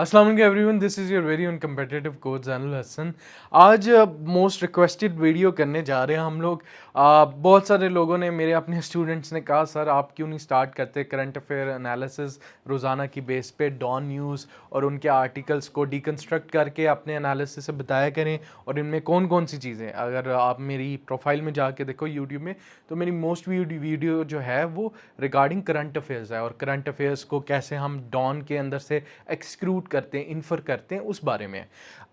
अस्सलाम वालेकुम everyone, this is your very own competitive coach Zainul Hasan. आज मोस्ट रिक्वेस्टेड वीडियो करने जा रहे हैं हम लोग। बहुत सारे लोगों ने, मेरे अपने स्टूडेंट्स ने कहा सर आप क्यों नहीं स्टार्ट करते करंट अफेयर एनालिसिस रोज़ाना की बेस पे डॉन न्यूज़ और उनके आर्टिकल्स को डिकन्स्ट्रक्ट करके अपने एनालिसिस से बताया करें, और इनमें कौन कौन सी चीज़ें, अगर आप मेरी प्रोफाइल में जाके देखो यूट्यूब में, तो मेरी मोस्ट वीडियो जो है वो रिगार्डिंग करंट अफेयर्स है, और करंट अफेयर्स को कैसे हम डॉन के अंदर से एक्सक्लूड करते हैं, इन्फर करते हैं, उस बारे में।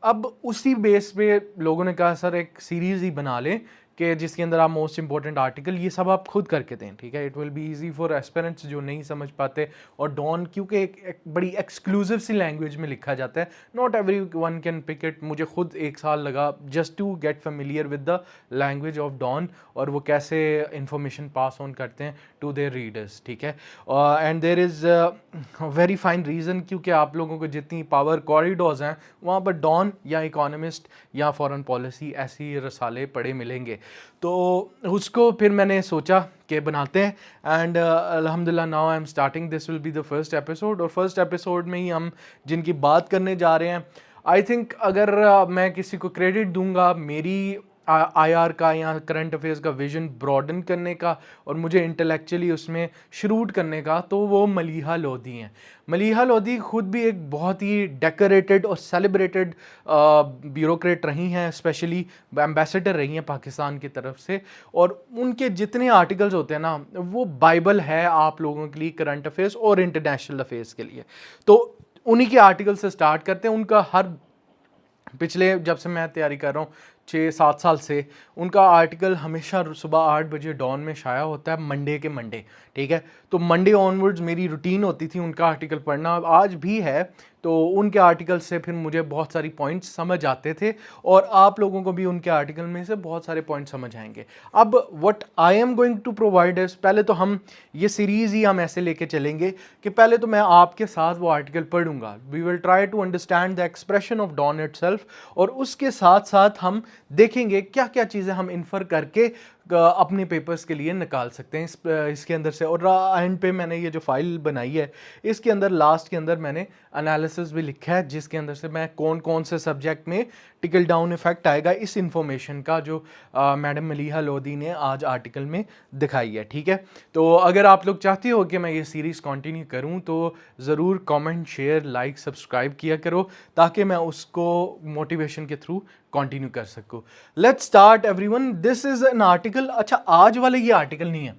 अब उसी बेस पे लोगों ने कहा सर एक सीरीज़ ही बना लें कि जिसके अंदर आप मोस्ट इंपॉर्टेंट आर्टिकल ये सब आप खुद करके दें, ठीक है। It will be easy for aspirants जो नहीं समझ पाते। और डॉन क्योंकि एक बड़ी एक्सक्लूसिव सी लैंग्वेज में लिखा जाता है, not every one can pick it. मुझे खुद 1 साल लगा just to get familiar with the language of Dawn और वो कैसे इंफॉर्मेशन पास ऑन करते हैं टू देयर रीडर्स, ठीक है। And there is very fine reason, क्योंकि आप लोगों को जितनी पावर कॉरिडोर्स हैं वहाँ पर डॉन या इकोनॉमिस्ट या फॉरेन पॉलिसी ऐसी रसाले पढ़े मिलेंगे। तो उसको फिर मैंने सोचा कि बनाते हैं, एंड अल्हम्दुलिल्लाह now I am starting, this will be the first episode. और फर्स्ट एपिसोड में ही हम जिनकी बात करने जा रहे हैं, आई थिंक अगर मैं किसी को क्रेडिट दूंगा मेरी आईआर का या करंट अफेयर्स का विजन ब्रॉडन करने का और मुझे इंटेलेक्चुअली उसमें शरूट करने का, तो वो मलीहा लोधी हैं। मलीहा लोधी खुद भी एक बहुत ही डेकोरेटेड और सेलिब्रेटेड ब्यूरोक्रेट रही हैं, स्पेशली एम्बेसडर रही हैं पाकिस्तान की तरफ से। और उनके जितने आर्टिकल्स होते हैं ना, वो बाइबल है आप लोगों के लिए करंट अफेयर्स और इंटरनेशनल अफेयर्स के लिए। तो उन्हीं के आर्टिकल से स्टार्ट करते हैं। उनका हर पिछले, जब से मैं तैयारी कर रहा हूँ 6-7 साल से, उनका आर्टिकल हमेशा सुबह 8 बजे डॉन में शाया होता है, मंडे के मंडे, ठीक है। तो मंडे ऑनवर्ड्स मेरी रूटीन होती थी उनका आर्टिकल पढ़ना, आज भी है। तो उनके आर्टिकल से फिर मुझे बहुत सारी पॉइंट्स समझ आते थे, और आप लोगों को भी उनके आर्टिकल में से बहुत सारे पॉइंट्स समझ आएंगे। अब what I am going to provide is, पहले तो हम ये सीरीज़ ही हम ऐसे लेके चलेंगे कि पहले तो मैं आपके साथ वो आर्टिकल पढ़ूंगा, we will try to understand the expression of Dawn itself, और उसके साथ साथ हम देखेंगे क्या क्या चीज़ें हम इन्फर करके अपने पेपर्स के लिए निकाल सकते हैं इसके अंदर से। और एंड पे मैंने ये जो फाइल बनाई है, इसके अंदर लास्ट के अंदर मैंने एनालिसिस भी लिखा है, जिसके अंदर से मैं कौन कौन से सब्जेक्ट में टिकल डाउन इफेक्ट आएगा इस इंफॉर्मेशन का, जो मैडम मलीहा लोधी ने आज आर्टिकल में दिखाई है, ठीक है। तो अगर आप लोग चाहते हो कि मैं ये सीरीज़ कंटिन्यू करूं, तो ज़रूर कमेंट, शेयर, लाइक, सब्सक्राइब किया करो, ताकि मैं उसको मोटिवेशन के थ्रू कंटिन्यू कर सकूं। Let's start everyone, this is an article. अच्छा, आज वाला ये आर्टिकल नहीं है,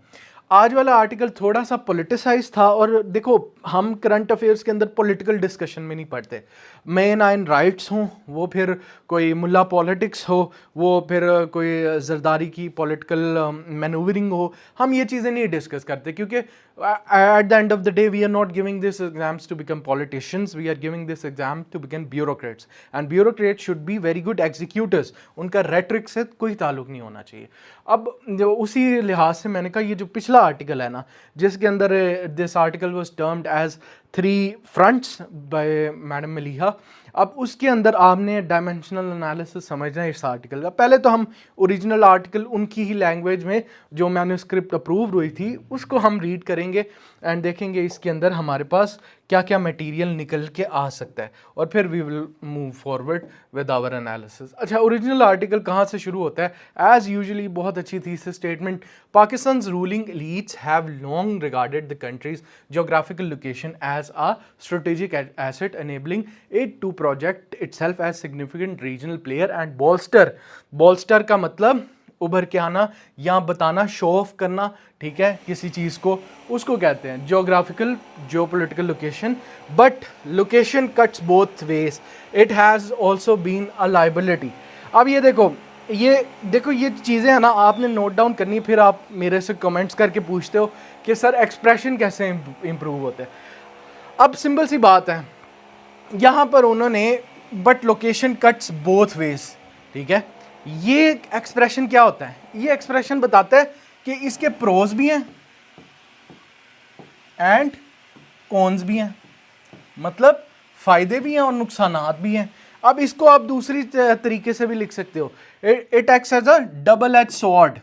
आज वाला आर्टिकल थोड़ा सा पॉलिटिसाइज था। और देखो, हम करंट अफेयर्स के अंदर पॉलिटिकल डिस्कशन में नहीं पढ़ते। मेन आइन राइट्स हो, वो फिर कोई मुल्ला पॉलिटिक्स हो, वो फिर कोई जरदारी की पॉलिटिकल मैनूवरिंग हो, हम ये चीज़ें नहीं डिस्कस करते, क्योंकि at the end of the day we are not giving this exams to become politicians, we are giving this exam to become bureaucrats, and bureaucrats should be very good executors. उनका rhetoric से कोई ताल्लुक नहीं होना चाहिए। अब जो उसी लिहाज से मैंने कहा, ये जो पिछला आर्टिकल है ना, जिसके अंदर this article was termed as 3 fronts by madam Maliha, अब उसके अंदर आपने डायमेंशनल एनालिसिस समझना है इस आर्टिकल का। पहले तो हम ओरिजिनल आर्टिकल उनकी ही लैंग्वेज में जो मैन्युस्क्रिप्ट अप्रूव हुई थी उसको हम रीड करेंगे, एंड देखेंगे इसके अंदर हमारे पास क्या क्या मटेरियल निकल के आ सकता है, और फिर we will move forward with our analysis. अच्छा, ओरिजिनल आर्टिकल कहाँ से शुरू होता है? एज यूजुअली बहुत अच्छी थी इस statement, Pakistan ruling elites have long regarded the country's geographical location as a strategic asset, enabling it to project itself as significant regional player and bolster का मतलब उभर के आना या बताना, शो ऑफ करना, ठीक है, किसी चीज़ को, उसको कहते हैं geographical, geopolitical location. But location cuts both ways, it has also been a liability. अब ये देखो ये चीज़ें हैं ना, आपने नोट डाउन करनी, फिर आप मेरे से कमेंट्स करके पूछते हो कि सर एक्सप्रेशन कैसे इम्प्रूव होते हैं। अब सिंपल सी बात है, यहाँ पर उन्होंने but location cuts both veg, ठीक है, ये एक्सप्रेशन क्या होता है? ये एक्सप्रेशन बताता है कि इसके प्रोज भी हैं एंड कॉन्स भी हैं, मतलब फायदे भी हैं और नुकसानात भी हैं। अब इसको आप दूसरी तरीके से भी लिख सकते हो, it acts as a double edge sword,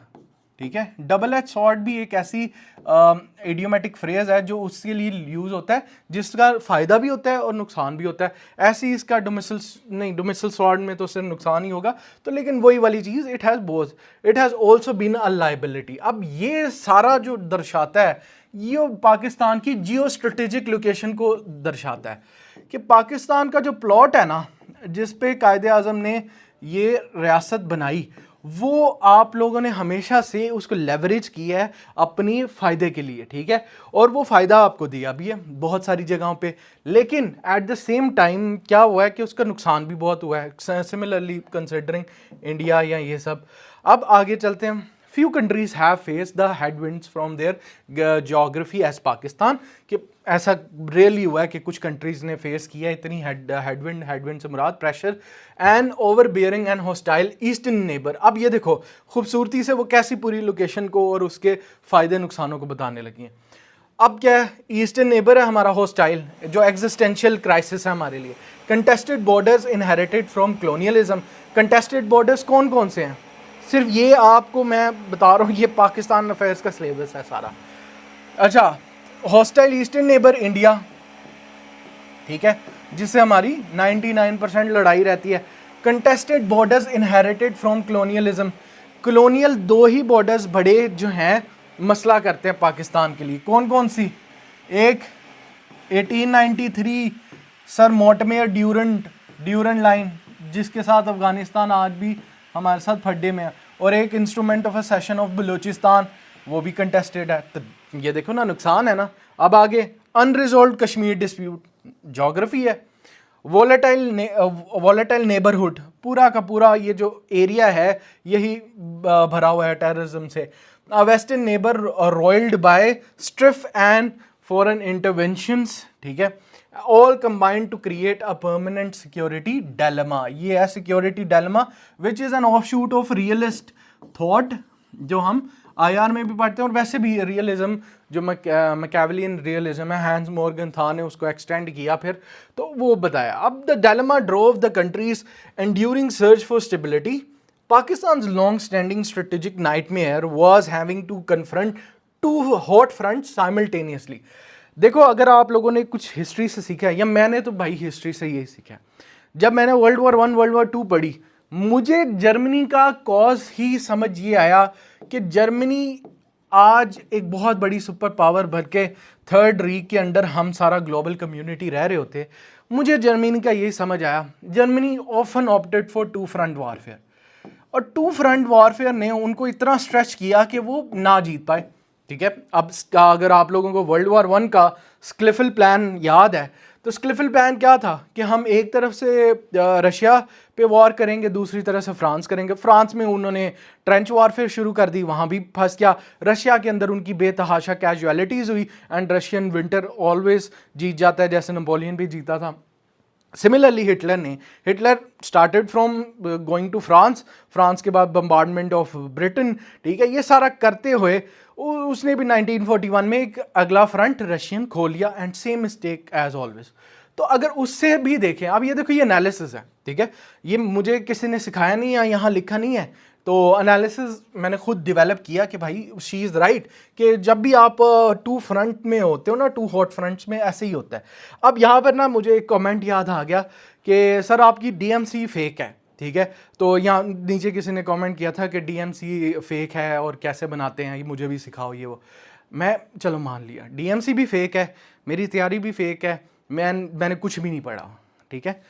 ठीक है। डबल एज सॉर्ड भी एक ऐसी इडियोमेटिक फ्रेज है जो उसके लिए यूज होता है जिसका फायदा भी होता है और नुकसान भी होता है। ऐसे ही इसका डोमिसल सॉर्ड में तो सिर्फ नुकसान ही होगा, तो लेकिन वही वाली चीज, it has both, it has also been a liability. अब ये सारा जो दर्शाता है ये पाकिस्तान की जियो स्ट्रेटेजिक लोकेशन को दर्शाता है कि पाकिस्तान का जो प्लॉट है ना जिस पे कायदे आजम ने ये रियासत बनाई, वो आप लोगों ने हमेशा से उसको लेवरेज किया है अपनी फ़ायदे के लिए, ठीक है। और वो फ़ायदा आपको दिया भी है बहुत सारी जगहों पे, लेकिन एट द सेम टाइम क्या हुआ है कि उसका नुकसान भी बहुत हुआ है, सिमिलरली कंसिडरिंग इंडिया या ये सब। अब आगे चलते हैं। Few countries have faced the headwinds from their geography as Pakistan, कि ऐसा रेयरली हुआ है कि कुछ कंट्रीज ने फेस किया इतनी हेडविंड से मुराद pressure and overbearing and hostile eastern neighbour. अब ये देखो खूबसूरती से वो कैसी पूरी लोकेशन को और उसके फायदे नुकसानों को बताने लगी हैं। अब क्या है, ईस्टर्न नेबर है हमारा हॉस्टाइल, जो एग्जिस्टेंशियल क्राइसिस है हमारे लिए। Contested borders inherited from colonialism. Contested borders कौन कौन से हैं, सिर्फ ये आपको मैं बता रहा हूँ, ये पाकिस्तान अफेयर्स का सिलेबस है सारा। अच्छा, हॉस्टाइल ईस्टर्न नेबर इंडिया, ठीक है, जिससे हमारी 99% लड़ाई रहती है। Contested borders inherited from colonialism. Colonial दो ही बॉर्डर्स बड़े जो हैं मसला करते हैं पाकिस्तान के लिए, कौन कौन सी? एक 1893 सर मोर्टमेयर ड्यूरंड लाइन, जिसके साथ अफगानिस्तान आज भी हमारे साथ फड्डे में है, और एक instrument of a session of Balochistan, वो भी कंटेस्टेड है। तो ये देखो ना, नुकसान है ना। अब आगे अनरिजॉल्व कश्मीर डिस्प्यूट, ज्योग्राफी है। वॉलेटाइल नेबरहुड, पूरा का पूरा ये जो एरिया है यही भरा हुआ है टेररिज्म से। Western neighbour roiled by strife and foreign interventions, ठीक है, all combined to create a permanent security dilemma। ये है security dilemma which is an offshoot of realist thought, जो हम IR में भी पढ़ते हैं, और वैसे भी रियलिज्म जो मैकियावेलियन रियलिज्म है, हैंस मॉर्गन था ने उसको एक्सटेंड किया फिर, तो वो बताया। अब the dilemma drove the country's enduring search for stability। Pakistan's long-standing strategic nightmare was having to confront two hot fronts simultaneously। देखो, अगर आप लोगों ने कुछ हिस्ट्री से सीखा है, या मैंने तो भाई हिस्ट्री से यही सीखा है, जब मैंने वर्ल्ड वॉर 1 वर्ल्ड वॉर 2 पढ़ी, मुझे जर्मनी का कॉज ही समझ ये आया कि जर्मनी आज एक बहुत बड़ी सुपर पावर भर के थर्ड रीक के अंडर हम सारा ग्लोबल कम्युनिटी रह रहे होते। मुझे जर्मनी का यही समझ आया, Germany often opted for two front warfare, और टू फ्रंट वॉरफेयर ने उनको इतना स्ट्रेच किया कि वो ना जीत पाए, ठीक है। अब अगर आप लोगों को वर्ल्ड वॉर 1 का स्क्लिफल प्लान याद है, तो स्क्लिफल प्लान क्या था कि हम एक तरफ से रशिया पे वॉर करेंगे, दूसरी तरफ से फ्रांस करेंगे। फ्रांस में उन्होंने ट्रेंच वॉरफेयर शुरू कर दी, वहाँ भी फंस गया। रशिया के अंदर उनकी बेतहाशा कैजुअलिटीज़ हुई, एंड रशियन विंटर ऑलवेज जीत जाता है, जैसे नेपोलियन भी जीता था। Similarly Hitler started from going to France के बाद बम्बार्डमेंट ऑफ ब्रिटेन, ठीक है, ये सारा करते हुए उसने भी 1941 में एक अगला फ्रंट रशियन खोल लिया, and same mistake as always. तो अगर उससे भी देखें, अब ये देखो ये एनालिसिस है, ठीक है, ये मुझे किसी ने सिखाया नहीं या यहाँ लिखा नहीं है, तो एनालिसिस मैंने खुद डेवलप किया कि भाई शी इज़ राइट कि जब भी आप टू फ्रंट में होते हो ना, टू हॉट फ्रंट्स में ऐसे ही होता है। अब यहाँ पर ना मुझे एक कमेंट याद आ गया कि सर आपकी डीएमसी फेक है, ठीक है। तो यहाँ नीचे किसी ने कमेंट किया था कि डीएमसी फेक है और कैसे बनाते हैं, ये मुझे भी सिखाओ ये वो। मैं चलो मान लिया डीएमसी भी फेक है, मेरी तैयारी भी फेक है, मैंने कुछ भी नहीं पढ़ा, ठीक है,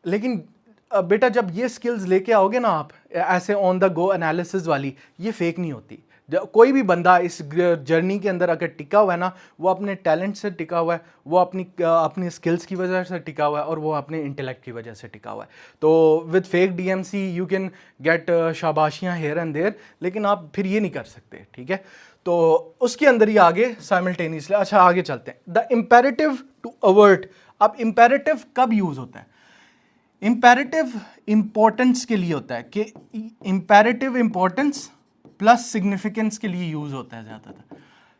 लेकिन बेटा जब ये स्किल्स लेके आओगे ना आप, ऐसे ऑन द गो एनालिसिस वाली, ये फेक नहीं होती। कोई भी बंदा इस जर्नी के अंदर अगर टिका हुआ है ना, वो अपने टैलेंट से टिका हुआ है, वो अपनी स्किल्स की वजह से टिका हुआ है, और वो अपने इंटेलेक्ट की वजह से टिका हुआ है। तो with fake DMC you can get शाबाशियाँ हेयर एंड देयर, लेकिन आप फिर ये नहीं कर सकते, ठीक है। तो उसके अंदर ही आगे साइमल्टेनियसली, अच्छा आगे चलते हैं। The imperative to avert. अब इम्पेरेटिव कब यूज़ होता है? इम्पेरेटिव इंपॉर्टेंस के लिए होता है, कि इम्पेरेटिव इंपॉर्टेंस प्लस सिग्निफिकेंस के लिए यूज होता है ज़्यादातर,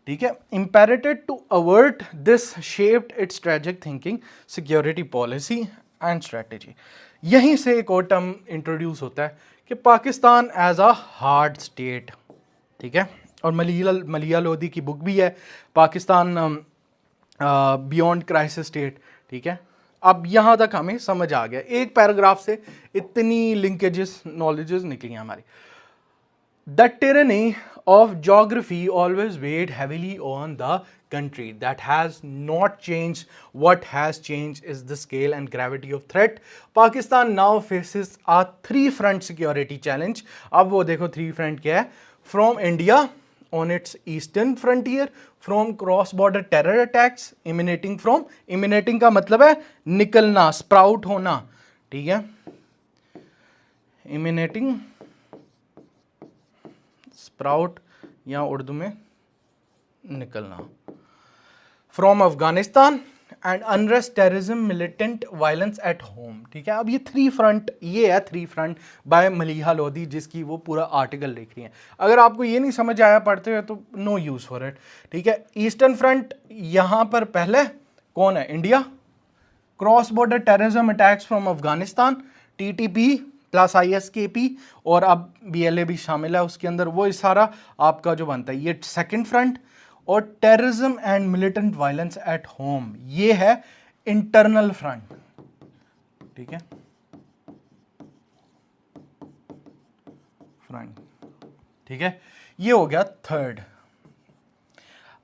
ठीक है। Imperative to avert this shaped its strategic thinking, security policy and strategy. यहीं से एक और टर्म इंट्रोड्यूस होता है कि Pakistan as a hard state, ठीक है। और मलिया लोधी की बुक भी है, पाकिस्तान बियॉन्ड क्राइसिस स्टेट। ठीक है, अब यहाँ तक हमें समझ आ गया, एक पैराग्राफ से इतनी लिंकेजेस नॉलेजेस निकली हमारी। The tyranny of geography always weighed heavily on the country. That has not changed. What has changed is the scale and gravity of threat. Pakistan now faces a three-front security challenge. अब वो देखो three front क्या है? From India on its eastern frontier, from cross-border terror attacks emanating का मतलब है निकलना, sprout होना, ठीक है, emanating, स्प्राउट या उर्दू में निकलना, from Afghanistan and unrest, terrorism, militant violence at home. ठीक है, अब ये थ्री फ्रंट, ये है three front by Maliha Lodhi, जिसकी वो पूरा आर्टिकल लिख रही है। अगर आपको ये नहीं समझ आया पढ़ते हुए तो नो यूज फॉर इट। ठीक है, ईस्टर्न फ्रंट यहाँ पर पहले कौन है? India, cross border terrorism attacks from Afghanistan, TTP plus ISKP, और अब BLA भी शामिल है उसके अंदर, वो सारा आपका जो बनता है ये सेकंड फ्रंट। और terrorism and militant violence at home, ये है इंटरनल फ्रंट। ठीक है, फ्रंट, ठीक है, ये हो गया थर्ड।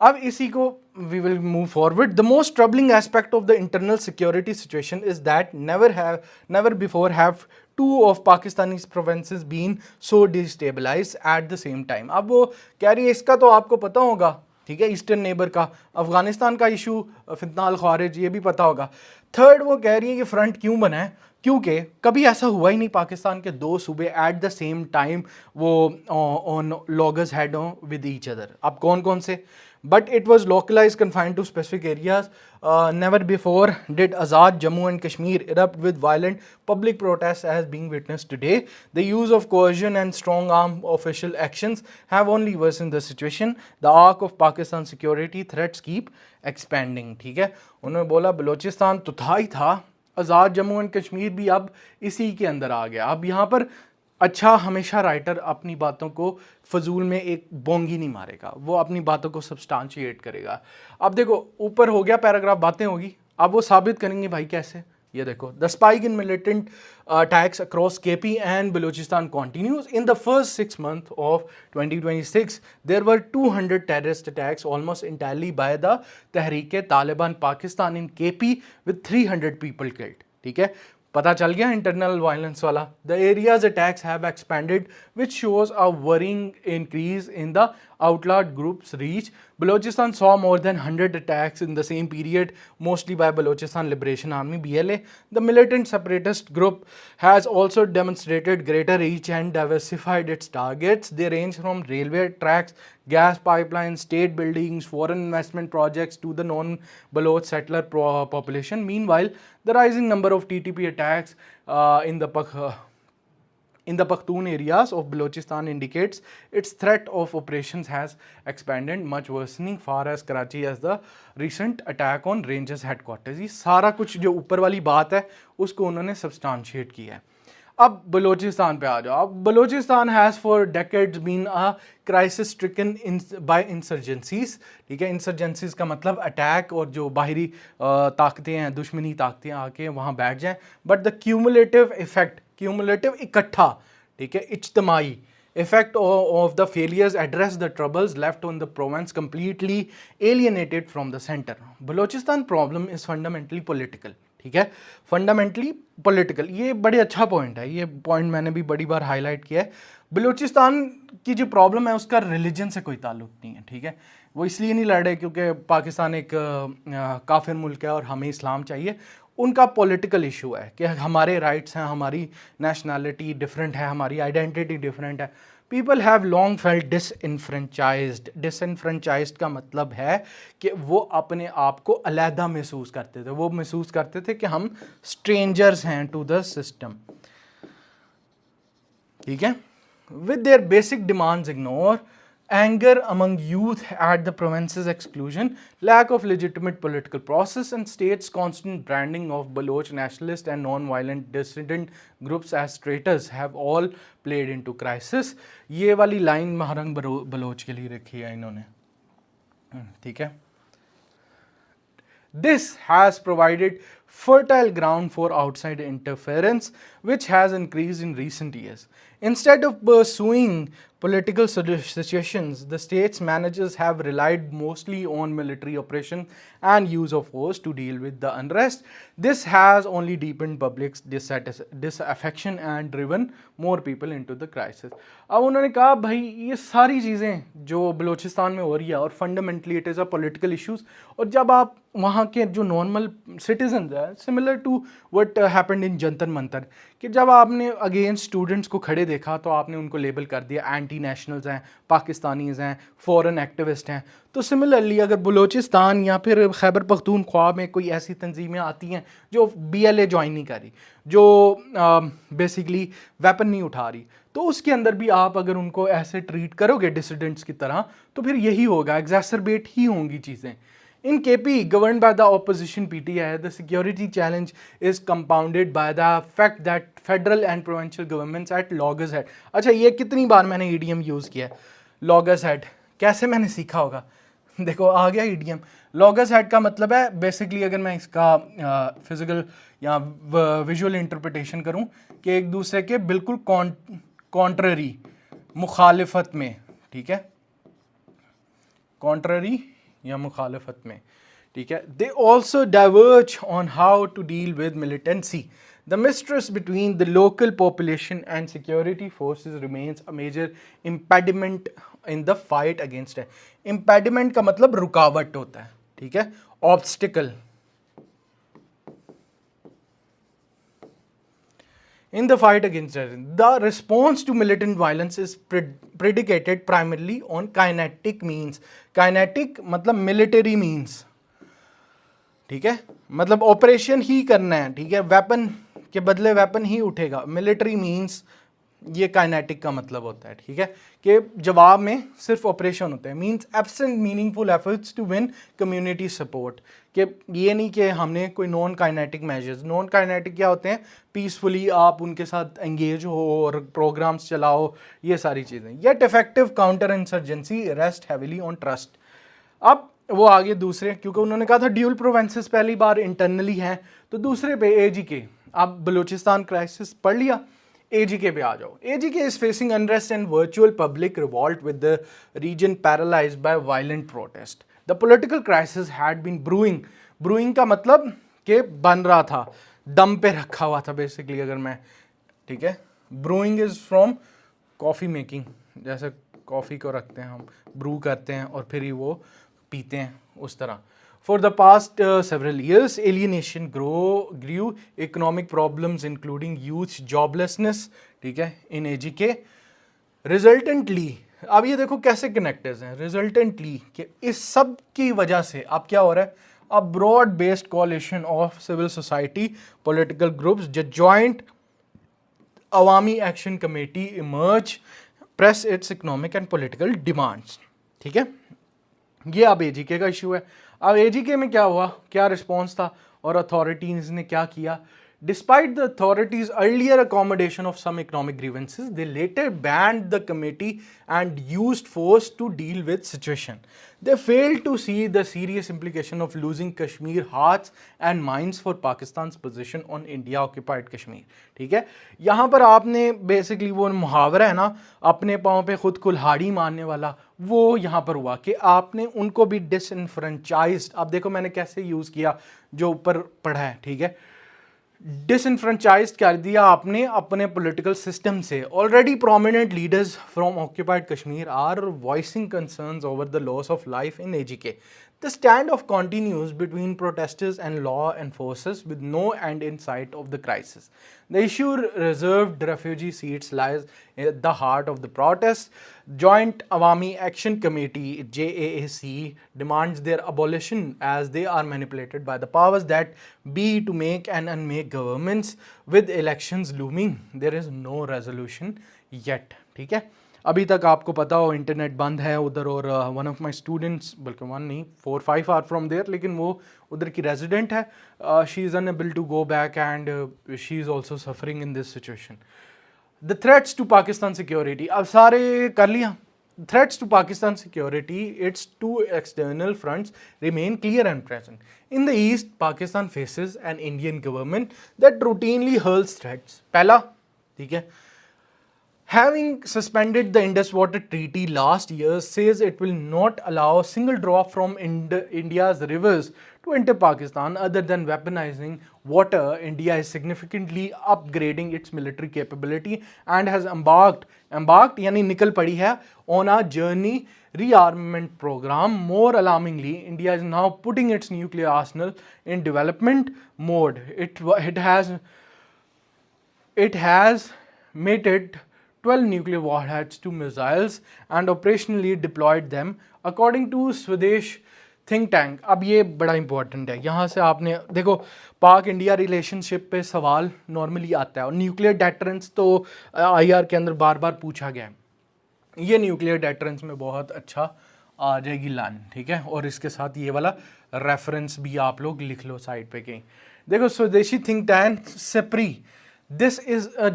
अब इसी को we will move forward. The most troubling aspect of the internal security situation is that never before have two of Pakistani's provinces been so destabilized at the same time. अब वो कह रही है, इसका तो आपको पता होगा, ठीक है, ईस्टर्न नेबर का, अफगानिस्तान का इशू, फितनाल खारिज, ये भी पता होगा। थर्ड वो कह रही है कि फ्रंट क्यों बना है, क्योंकि कभी ऐसा हुआ ही नहीं पाकिस्तान के दो सूबे एट द सेम टाइम वो on loggers head with each other. अब कौन कौन से? But it was localized, confined to specific areas. Never before did Azad Jammu and Kashmir erupt with violent public protests as being witnessed today. The use of coercion and strong arm official actions have only worsened the situation. The arc of Pakistan's security threats keep expanding. ठीक है, उन्होंने बोला बलोचिस्तान तो था ही था, आज़ाद Jammu and Kashmir भी अब इसी के अंदर आ गया। अब यहाँ पर अच्छा, हमेशा राइटर अपनी बातों को फजूल में एक बोंगी नहीं मारेगा, वो अपनी बातों को सब्सटेंशिएट करेगा। अब देखो ऊपर हो गया पैराग्राफ, बातें होगी, अब वो साबित करेंगे भाई कैसे। ये देखो, the spike in militant attacks across KP and Balochistan continues. In the first 6 months of 2026 there were 200 terrorist attacks almost entirely by the Tehreek Taliban Pakistan in KP with 300 people killed. ठीक है, पता चल गया इंटरनल वायलेंस वाला। The areas attacks have expanded which shows a worrying increase in the outlawed groups reach. Balochistan saw more than 100 attacks in the same period, mostly by Balochistan Liberation Army BLA. The militant separatist group has also demonstrated greater reach and diversified its targets. They range from railway tracks, gas pipelines, state buildings, foreign investment projects to the non-Baloch settler population. Meanwhile, the rising number of TTP attacks in the Pakhtun areas of Balochistan indicates its threat of operations has expanded, much worsening far as Karachi as the recent attack on Rangers headquarters. ये सारा कुछ जो ऊपर वाली बात है उसको उन्होंने सब्सटेंशिएट किया है। अब बलोचिस्तान पे आ जाओ। अब Balochistan has for decades been a crisis stricken by insurgencies. ठीक है, इंसर्जेंसीज का मतलब अटैक और जो बाहरी ताकतें हैं, दुश्मनी ताकतें आके वहाँ बैठ जाएं। बट द क्यूमुलेटिव इकट्ठा, ठीक है, इज्तमाई effect of the failures address the troubles left on the province completely alienated from the center. Balochistan problem is fundamentally political. ठीक है, फंडामेंटली पॉलिटिकल, ये बड़े अच्छा पॉइंट है, ये पॉइंट मैंने भी बड़ी बार हाईलाइट किया है। बलूचिस्तान की जो प्रॉब्लम है उसका रिलीजन से कोई ताल्लुक नहीं है। ठीक है, वो इसलिए नहीं लड़े क्योंकि पाकिस्तान एक काफिर मुल्क है और हमें इस्लाम चाहिए। उनका पॉलिटिकल इशू है कि हमारे राइट्स हैं, हमारी नेशनैलिटी डिफरेंट है, हमारी आइडेंटिटी डिफरेंट है। People have long felt disenfranchised. Disenfranchised का मतलब है कि वो अपने आप को अलहदा महसूस करते थे, वो महसूस करते थे कि हम स्ट्रेंजर्स हैं टू द सिस्टम। ठीक है, with their basic demands ignore anger among youth at the province's exclusion, lack of legitimate political process, and state's constant branding of Baloch nationalist and non-violent dissident groups as traitors have all played into crisis. ये वाली line Mahrang Bloch के लिए रखी है इन्होंने, ठीक है. This has provided fertile ground for outside interference, which has increased in recent years. Instead of pursuing political solutions, the state's managers have relied mostly on military operation and use of force to deal with the unrest. This has only deepened public's disaffection and driven more people into the crisis. अब उन्होंने कहा भाई ये सारी चीज़ें जो बलूचिस्तान में हो रही है और fundamentally it is a political issues, और जब आप वहाँ के जो नॉर्मल सिटीजन है, similar to what happened in Jantar Mantar, कि जब आपने अगेंस्ट स्टूडेंट्स को खड़े देखा तो आपने उनको लेबल कर दिया एंटी नेशनल्स हैं, पाकिस्तानीज़ हैं, फॉरेन एक्टिविस्ट हैं. तो सिमिलरली अगर बलूचिस्तान या फिर खैबर पख्तूनख्वा में कोई ऐसी तंजीमें आती हैं जो BLA ज्वाइन नहीं कर रही, जो बेसिकली वेपन नहीं उठा रही, तो उसके अंदर भी आप अगर उनको ऐसे ट्रीट करोगे डिसिडेंट्स की तरह, तो फिर यही होगा, एग्जैसरबेट ही होंगी चीज़ें. In KP, governed by the opposition PTI, the security challenge is compounded by the fact that federal and provincial governments at loggerhead. अच्छा, ये कितनी बार मैंने EDM यूज़ किया है, loggerhead. कैसे मैंने सीखा होगा, देखो आ गया EDM. loggerhead का मतलब है बेसिकली, अगर मैं इसका फिजिकल या विजुअल इंटरप्रिटेशन करूँ, कि एक दूसरे के बिल्कुल कॉन्ट्ररी, मुखालिफत में, ठीक है, कॉन्ट्ररी या मुखालफत में, ठीक है. They also diverge on how to deal with militancy. The mistrust between the local population and security forces remains a major impediment in the fight against है. इम्पेडिमेंट का मतलब रुकावट होता है, ठीक है, obstacle. In the fight against terrorism, the response to militant violence is predicated primarily on kinetic means. Kinetic मतलब military means, ठीक है, मतलब ऑपरेशन ही करना है, ठीक है, वेपन के बदले वेपन ही उठेगा. मिलिट्री मीन्स ये काइनेटिक का मतलब होता है, ठीक है, कि जवाब में सिर्फ ऑपरेशन होते हैं. Means absent meaningful efforts to win community support. कि ये नहीं कि हमने कोई non kinetic measures, non kinetic क्या होते हैं, पीसफुली आप उनके साथ एंगेज हो और प्रोग्राम्स चलाओ, ये सारी चीज़ें. Yet effective counter insurgency rest heavily on trust. अब वो आगे दूसरे, क्योंकि उन्होंने कहा था ड्यूल प्रोवेंसेस पहली बार इंटरनली हैं, तो दूसरे पे AGK. आप बलूचिस्तान क्राइसिस पढ़ लिया, AGK पे आ जाओ. AGK is facing unrest and virtual public revolt with the region paralyzed by violent protest. The political crisis had been brewing. Brewing का मतलब कि बन रहा था, दम पे रखा हुआ था बेसिकली, अगर मैं, ठीक है. Brewing is from coffee making, जैसे कॉफ़ी को रखते हैं हम, ब्रू करते हैं और फिर ही वो पीते हैं, उस तरह. For the past several years, alienation grew, economic problems including youth joblessness, ठीक है, in AGK. Resultantly, अब ये देखो कैसे कनेक्टर्स हैं. Resultantly, कि इस सब की वजह से अब क्या हो रहा है, a broad based coalition of civil society political groups, the joint Awami Action Committee emerge, press its economic and political demands, ठीक है. ये अब AGK का इशू है. अब AGK में क्या हुआ, क्या रिस्पॉन्स था और अथॉरिटीज़ ने क्या किया. Despite the authorities' earlier accommodation of some economic grievances, they later banned the committee and used force to deal with situation. They failed to see the serious implication of losing Kashmir hearts and minds for Pakistan's position on India-occupied Kashmir. ठीक है, यहाँ पर आपने basically वो मुहावरा है ना, अपने पाँव पे खुद कुल्हाड़ी मारने वाला, वो यहाँ पर हुआ कि आपने उनको भी डिसइनफ्रेंचाइज्ड. अब देखो मैंने कैसे यूज़ किया, जो ऊपर पढ़ा है, ठीक है, डिसइनफ्रेंचाइज कर दिया आपने अपने पॉलिटिकल सिस्टम से. Already prominent leaders from occupied Kashmir are voicing concerns over the loss of life in AGK. The standoff continues between protesters and law enforcers with no end in sight of the crisis. The issue reserved refugee seats lies at the heart of the protest. Joint Awami Action Committee JAAC demands their abolition as they are manipulated by the powers that be to make and unmake governments. With elections looming, there is no resolution yet. ठीक है, अभी तक आपको पता हो internet बंद है उधर, और वन ऑफ माई स्टूडेंट्स, बल्कि वन नहीं 4-5 आर फ्रॉम देयर, लेकिन वो उधर की रेजिडेंट है, she is unable to go back and she is also suffering in this situation. The threats to Pakistan security. अब सारे कर लिया. Threats to Pakistan security, its two external fronts remain clear and present. In the east, Pakistan faces an Indian government that routinely hurls threats. पहला, ठीक है, having suspended the Indus Water Treaty last year, says it will not allow a single drop from India's rivers to enter Pakistan other than weaponizing water. India is significantly upgrading its military capability and has embarked यानी निकल पड़ी है on a journey rearmament program. More alarmingly, India is now putting its nuclear arsenal in development mode. It has mated 12 nuclear warheads to missiles and operationally deployed them, according to Swadesh think tank. अब ये बड़ा important है, यहाँ से आपने देखो पाक India relationship पे सवाल नॉर्मली आता है, और न्यूक्लियर डेटरेंस तो आईआर के अंदर बार बार पूछा गया है. ये न्यूक्लियर डेटरेंस में बहुत अच्छा आ जाएगी लाइन, ठीक है, और इसके साथ ये वाला रेफरेंस भी आप लोग लिख लो साइड पे कहीं. देखो स्वदेशी थिंक टैंक सेप्री, this is a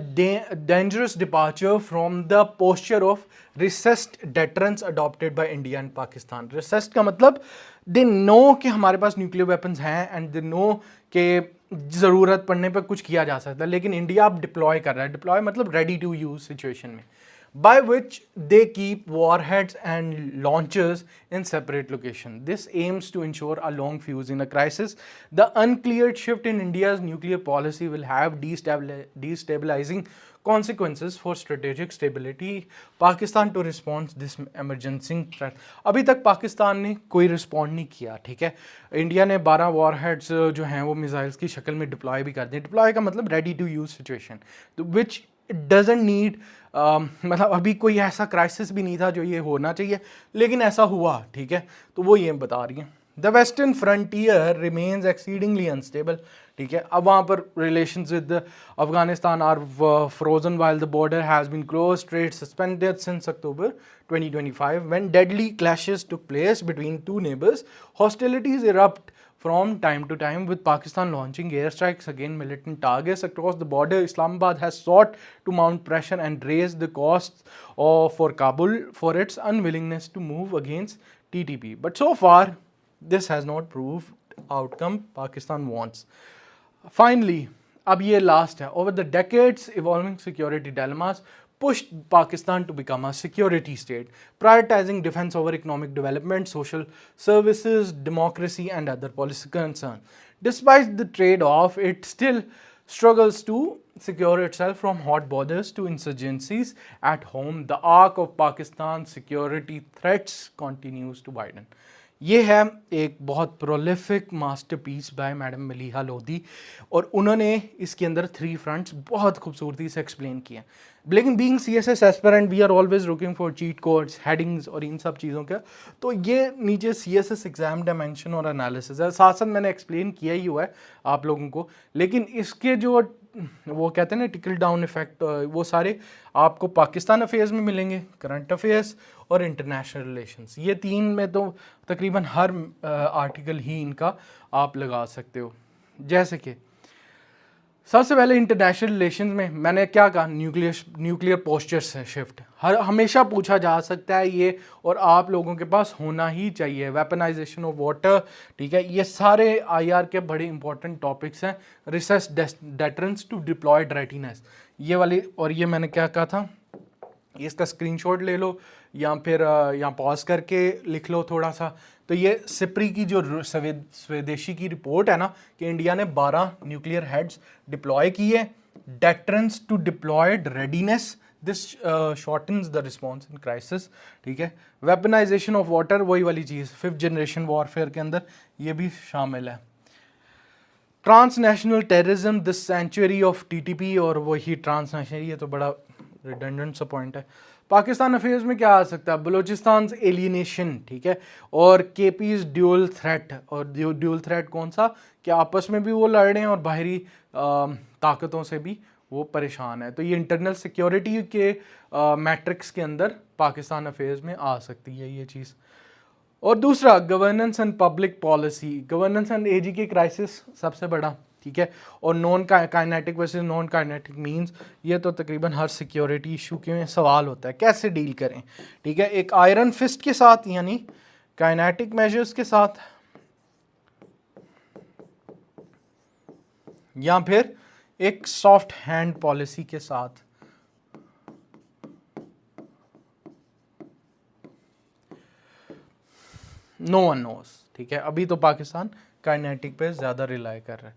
dangerous departure from the posture of recessed deterrence adopted by India and Pakistan. Recessed का मतलब they know कि हमारे पास न्यूक्लियर वेपन्स हैं एंड they know कि ज़रूरत पड़ने पर कुछ किया जा सकता है, लेकिन इंडिया अब डिप्लॉय कर रहा है. डिप्लॉय मतलब रेडी टू यूज सिचुएशन में, by which they keep warheads and launchers in separate location. This aims to ensure a long fuse in a crisis. The uncleared shift in India's nuclear policy will have destabilizing consequences for strategic stability. Pakistan to respond this emergency threat. अभी तक पाकिस्तान ने कोई respond नहीं किया, ठीक है. India ने 12 warheads जो हैं वो मिसाइल्स की शक्ल में डिप्लॉय भी कर दिए. डिप्लॉय का मतलब ready to use situation, which doesn't need, मतलब अभी कोई ऐसा क्राइसिस भी नहीं था जो ये होना चाहिए, लेकिन ऐसा हुआ, ठीक है. तो वो ये बता रही हैं. The western frontier remains exceedingly unstable, ठीक है. अब वहाँ पर relations with Afghanistan are frozen while the border has been close, trade suspended since October 2025 when deadly clashes took place between two neighbors. Hostilities erupt from time to time, with Pakistan launching airstrikes against militant targets across the border. Islamabad has sought to mount pressure and raise the costs for Kabul for its unwillingness to move against TTP. But so far, this has not proved outcome Pakistan wants. Finally, अब ये last है. Over the decades, evolving security dilemmas pushed Pakistan to become a security state, prioritizing defense over economic development, social services, democracy, and other policy concerns. Despite the trade-off, it still struggles to secure itself from hot borders to insurgencies at home. The arc of Pakistan's security threats continues to widen. ये है एक बहुत prolific masterpiece by madam Maliha Lodhi, और उन्होंने इसके अंदर 3 fronts बहुत खूबसूरती से एक्सप्लेन किए. लेकिन being CSS aspirant we are always looking for cheat codes, headings और इन सब चीज़ों का, तो ये नीचे CSS एग्जाम डायमेंशन और एनालिसिस है. साथ साथ मैंने एक्सप्लेन किया ही हुआ है आप लोगों को, लेकिन इसके जो वो कहते हैं ना टिकल डाउन इफेक्ट, वो सारे आपको पाकिस्तान अफेयर्स में मिलेंगे, करंट अफेयर्स और इंटरनेशनल रिलेशंस. ये 3 में तो तकरीबन हर आर्टिकल ही इनका आप लगा सकते हो. जैसे कि सबसे पहले इंटरनेशनल रिलेशंस में मैंने क्या कहा, न्यूक्लियर पोस्चर से शिफ्ट हमेशा पूछा जा सकता है ये, और आप लोगों के पास होना ही चाहिए. वेपनाइजेशन ऑफ वाटर, ठीक है, ये सारे IR के बड़े इंपॉर्टेंट टॉपिक्स हैं. Research deterrence to deployed readiness, ये वाली, और ये मैंने क्या कहा था, इसका स्क्रीनशॉट ले लो या फिर यहाँ पॉज करके लिख लो थोड़ा सा. तो ये सिप्री की जो स्वदेशी की रिपोर्ट है ना, कि इंडिया ने 12 न्यूक्लियर हेड्स डिप्लॉय किए. Deterrence to deployed readiness, this shortens the response in crisis, ठीक है. वेपनाइजेशन ऑफ वाटर, वही वाली चीज़ 5th जनरेशन वॉरफेयर के अंदर ये भी शामिल है. Transnational terrorism, this century of TTP, और वही ट्रांसनेशनल, ये तो बड़ा रिडंडेंट सा पॉइंट है. पाकिस्तान अफेयर्स में क्या आ सकता है, बलूचिस्तान एलियनेशन, ठीक है, और KP's ड्यूअल थ्रेट. और ड्यूअल थ्रेट कौन सा, कि आपस में भी वो लड़ रहे हैं और बाहरी ताकतों से भी वो परेशान है। तो ये इंटरनल सिक्योरिटी के मैट्रिक्स के अंदर पाकिस्तान अफेयर्स में आ सकती है ये चीज़। और दूसरा, governance and public policy. Governance and एजीके क्राइसिस सबसे बड़ा, ठीक है। और non kinetic versus non kinetic means, ये तो तकरीबन हर सिक्योरिटी इशू के सवाल होता है कैसे डील करें, ठीक है। एक आयरन फिस्ट के साथ यानी काइनेटिक मेजर्स के साथ, या फिर एक सॉफ्ट हैंड पॉलिसी के साथ। नो वन नोस, ठीक है। अभी तो पाकिस्तान काइनेटिक पे ज़्यादा रिलाई कर रहा है।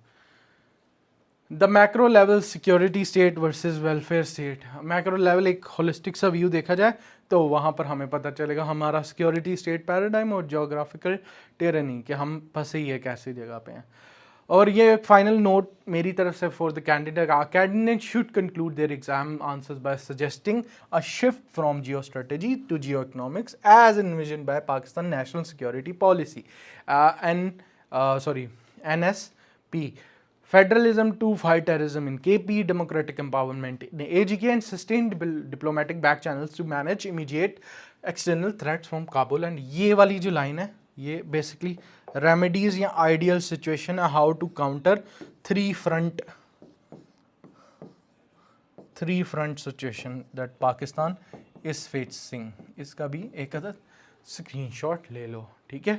The macro level security state versus welfare state. Macro level एक होलिस्टिक सा व्यू देखा जाए तो वहाँ पर हमें पता चलेगा हमारा सिक्योरिटी स्टेट पैराडाइम और जोग्राफिकल टेरेनी कि हम फंसे ही है कैसी जगह पे हैं। और ये एक फाइनल नोट मेरी तरफ से for the candidate should conclude their exam answers by suggesting a shift from geo strategy to geo economics as envision by Pakistan national security policy NSP, federalism to fight terrorism in KP, democratic empowerment in AGK, and sustained diplomatic back channels to manage immediate external threats from Kabul. And ये वाली जो line है ये basically remedies या ideal situation है how to counter three front situation that Pakistan is facing. इसका भी एक अदद स्क्रीनशॉट ले लो, ठीक है।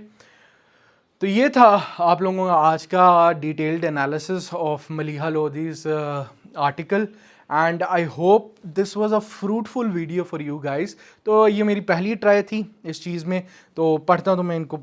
तो ये था आप लोगों का आज का detailed analysis of Maliha Lodhi's article, and I hope this was a fruitful video for you guys. तो ये मेरी पहली ट्राई थी इस चीज़ में, तो पढ़ता तो मैं इनको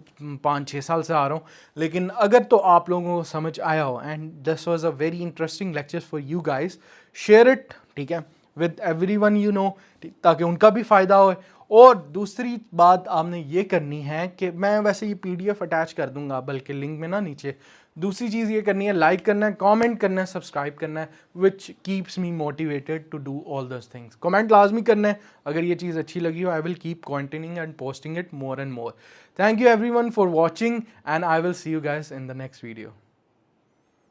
5-6 साल से आ रहा हूँ, लेकिन अगर तो आप लोगों को समझ आया हो and this was a very interesting lecture for you guys, share it, ठीक है, विद एवरीवन यू नो, ताकि उनका भी फ़ायदा हो। और दूसरी बात आपने ये करनी है कि मैं वैसे ये PDF अटैच कर दूंगा बल्कि लिंक में ना नीचे। दूसरी चीज़ ये करनी है, लाइक करना है, कमेंट करना है, सब्सक्राइब करना है, which keeps me motivated to do all those things. Comment लाजमी करना है अगर ये चीज़ अच्छी लगी हो। I will keep continuing and posting it more and more. Thank you everyone for watching and I will see you guys in the next video.